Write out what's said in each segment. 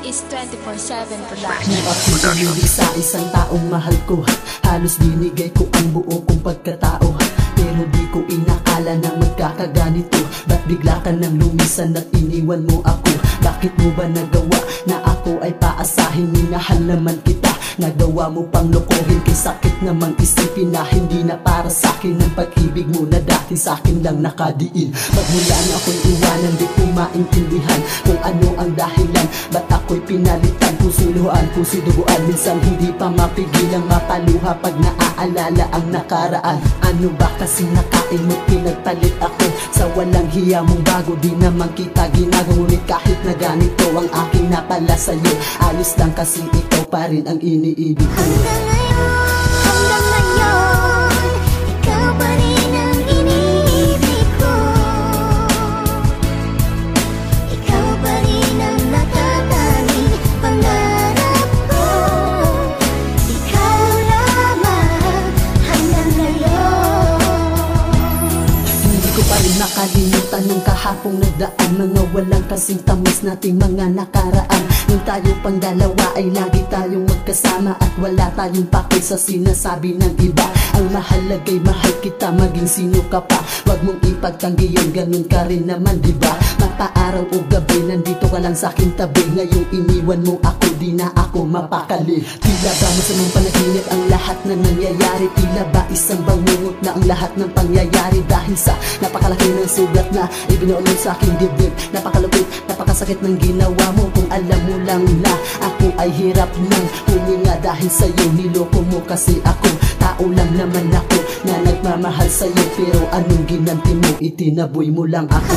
is 24/7 production. Di ako sumili sa isang taong mahal ko. Halos binigay ko ang buo kong pagkatao. Pero di ko inakala na magkakaganito. Ba't bigla ka nang lumisan at iniwan mo ako? Bakit mo ba nagawa na ako ay paasahin? Minahal naman kita, nagawa mo pang lokohin. Kay sakit namang isipin na hindi na para sa'kin ang pag-ibig mo na dati sa'kin lang nakadiin. Pagmula na ako'y iwanan, di ko maintindihan kung ano ang dahilan. Ba't ako'y pinalitan? Puso'y luhaan, puso'y duguan. Minsan hindi pa mapigilang mapaluha pag naaalala ang nakaraan. Ano ba kasi nakain mo, pinagpalit ako sa walang hiya mong bago. Di naman kita ginagawa, ngunit kahit na ganito ang aking napala sa'yo, ayos lang kasi ikaw pa rin ang iniibig ko. Hanggang ngayon, ikaw pa rin ang iniibig ko. Ikaw pa rin ang natatanging pangarap ko. Ikaw lamang hanggang ngayon. Hindi ko pa rin makalimutan nung kahapong nagdaan. Mga walang kasing tamis nating mga nakaraan. Nung tayo pang dalawa ay lagi tayong magkasama at wala tayong pakay sa sinasabi ng iba. Ang mahalaga'y mahal kita maging sino ka pa. Huwag mong ipagtanggi yun, ganun ka rin naman diba? Mapaaraw o gabi, nandito ka lang sa aking tabi. Ngayong iniwan mo ako, di na ako mapakali. Tila ba masamang panaginip ang lahat na nangyayari? Tila ba isang bangungot na ang lahat ng pangyayari? Dahil sa napakalaki ng sugat na ibinuulong sa aking dibdib. Napakalupit, napakasakit ng ginawa mo. Kung alam mo lang na ako ay hirap ng huminga dahil sa'yo. Niloko mo kasi ako, tao lang naman ako na nagmamahal sa'yo. Pero anong ginanti mo, itinaboy mo lang ako.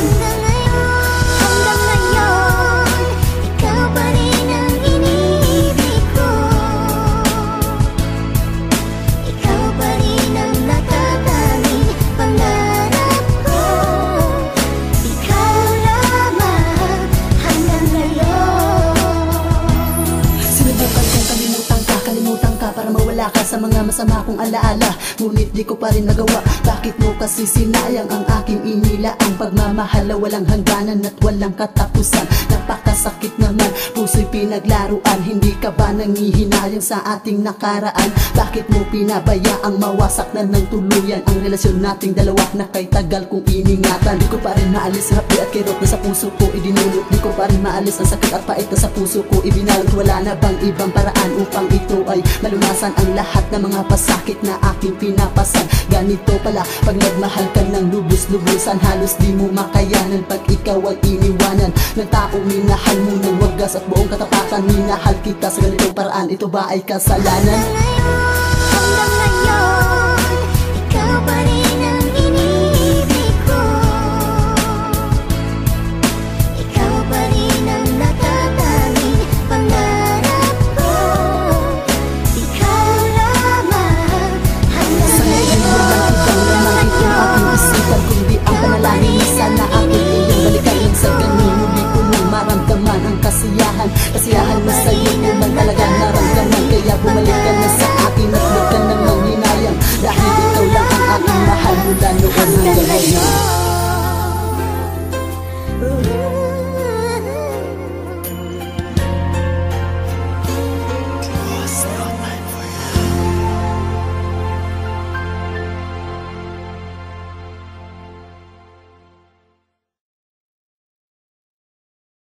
Hanggang ngayon, ikaw pa rin ang iniibig ko. Ikaw pa rin ang natatanging pangarap ko. Ikaw lamang hanggang ngayon. Sinubukan kong kalimutan ka para mawala ka sa mga masama kong alaala. Ngunit di ko pa rin nagawa. Bakit mo kasi sinayang ang aking inila? Ang pagmamahal na walang hangganan at walang katapusan. Napakasakit naman, puso'y pinaglaruan. Hindi ka ba nangihinayang sa ating nakaraan? Bakit mo pinabayaang mawasak na ng tuluyan ang relasyon nating dalawa na kay tagal kong iningatan? Di ko pa rin maalis ang hapi at kirot na sa puso ko idinulot. Di ko pa rin maalis ang sakit at pait na sa puso ko ibinalot. Wala na bang ibang paraan upang ito ay malunasan ang lahat ng mga pasakit na aking pinapasan? Ganito pala pag nagmahal ka ng lubos-lubusan, halos di mo makayanan pag ikaw ay iniwanan ng taong minahal mo ng wagas at buong katapatan. Minahal kita sa ganitong paraan, ito ba ay kasalanan? Hanggang ngayon, ikaw pa rin ang iniibig ko. Ikaw pa rin ang natatanging pangarap ko. Ikaw lamang hanggang ngayon. Aking isipan kundi ang panalangin na sana aking iyong balikan. Nang sa ganun muli ko nang maramdaman ang kasiyahan.